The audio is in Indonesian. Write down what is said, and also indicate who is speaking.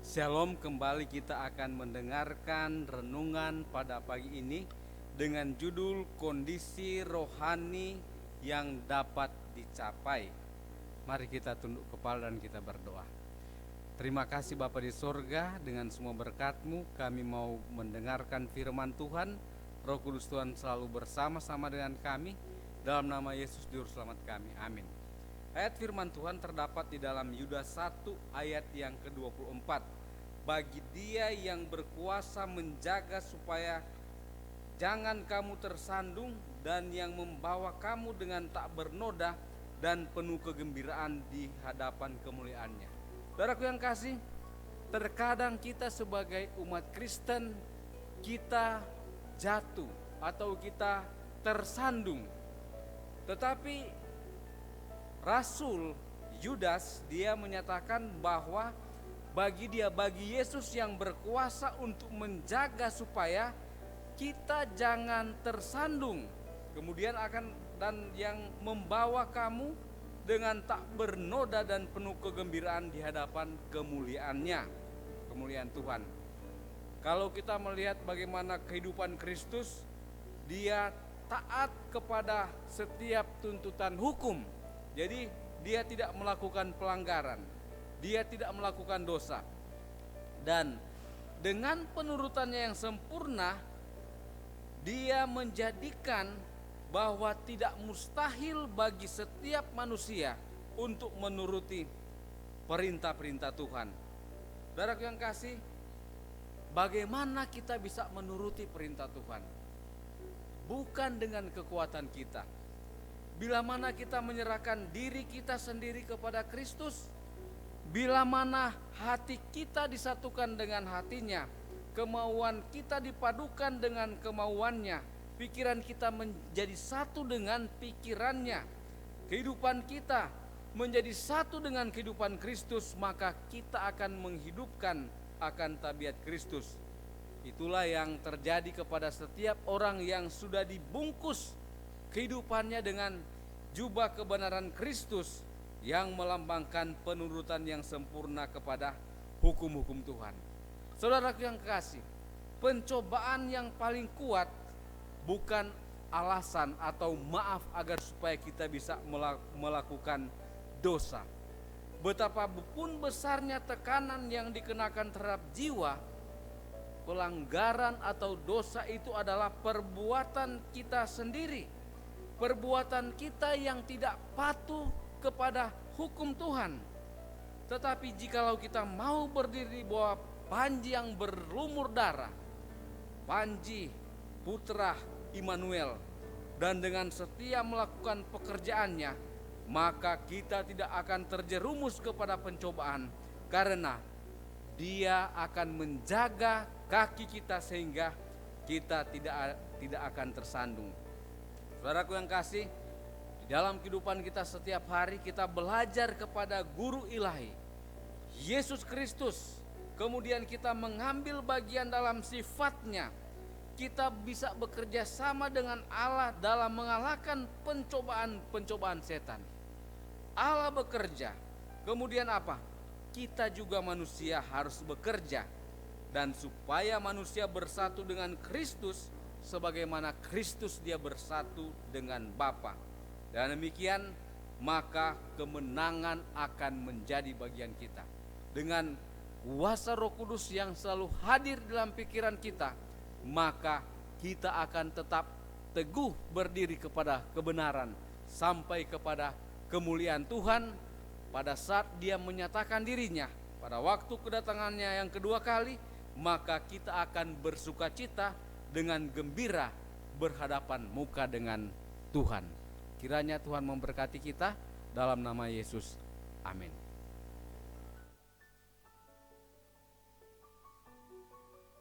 Speaker 1: Shalom, kembali kita akan mendengarkan renungan pada pagi ini dengan judul kondisi rohani yang dapat dicapai. Mari kita tunduk kepala dan kita berdoa. Terima kasih Bapa di sorga, dengan semua berkat-Mu kami mau mendengarkan firman Tuhan. Roh Kudus Tuhan selalu bersama-sama dengan kami. Dalam nama Yesus Juru Selamat kami, amin. Ayat firman Tuhan terdapat di dalam Yudas 1 ayat yang ke-24. Bagi Dia yang berkuasa menjaga supaya jangan kamu tersandung, dan yang membawa kamu dengan tak bernoda dan penuh kegembiraan di hadapan kemuliaan-Nya. Saudaraku yang kasih, terkadang kita sebagai umat Kristen kita jatuh atau kita tersandung. Tetapi Rasul Yudas dia menyatakan bahwa bagi Yesus yang berkuasa untuk menjaga supaya kita jangan tersandung, kemudian dan yang membawa kamu dengan tak bernoda dan penuh kegembiraan di hadapan kemuliaan-Nya, kemuliaan Tuhan. Kalau kita melihat bagaimana kehidupan Kristus, dia taat kepada setiap tuntutan hukum. Jadi dia tidak melakukan pelanggaran, dia tidak melakukan dosa. Dan dengan penurutannya yang sempurna, dia menjadikan bahwa tidak mustahil bagi setiap manusia untuk menuruti perintah-perintah Tuhan. Saudaraku yang kasih, bagaimana kita bisa menuruti perintah Tuhan? Bukan dengan kekuatan kita. Bila mana kita menyerahkan diri kita sendiri kepada Kristus, bila mana hati kita disatukan dengan hatinya, kemauan kita dipadukan dengan kemauannya, pikiran kita menjadi satu dengan pikirannya, kehidupan kita menjadi satu dengan kehidupan Kristus, maka kita akan menghidupkan akan tabiat Kristus. Itulah yang terjadi kepada setiap orang yang sudah dibungkus kehidupannya dengan jubah kebenaran Kristus yang melambangkan penurutan yang sempurna kepada hukum-hukum Tuhan. Saudaraku yang kekasih, pencobaan yang paling kuat bukan alasan atau maaf agar supaya kita bisa melakukan dosa. Betapapun besarnya tekanan yang dikenakan terhadap jiwa, pelanggaran atau dosa itu adalah perbuatan kita sendiri. Perbuatan kita yang tidak patuh kepada hukum Tuhan. Tetapi jikalau kita mau berdiri di bawah Panji yang berlumur darah, Panji putra Immanuel, dan dengan setia melakukan pekerjaannya, maka kita tidak akan terjerumus kepada pencobaan, karena Dia akan menjaga kaki kita sehingga kita tidak akan tersandung. Saudaraku yang kasih, di dalam kehidupan kita setiap hari kita belajar kepada guru ilahi, Yesus Kristus. Kemudian kita mengambil bagian dalam sifatnya. Kita bisa bekerja sama dengan Allah dalam mengalahkan pencobaan setan. Allah bekerja. Kemudian apa? Kita juga manusia harus bekerja. Dan supaya manusia bersatu dengan Kristus, sebagaimana Kristus dia bersatu dengan Bapa. Dan demikian maka kemenangan akan menjadi bagian kita. Dengan kuasa Roh Kudus yang selalu hadir dalam pikiran kita, maka kita akan tetap teguh berdiri kepada kebenaran sampai kepada kemuliaan Tuhan pada saat dia menyatakan dirinya pada waktu kedatangannya yang kedua kali. Maka kita akan bersukacita dengan gembira berhadapan muka dengan Tuhan. Kiranya Tuhan memberkati kita dalam nama Yesus. Amin.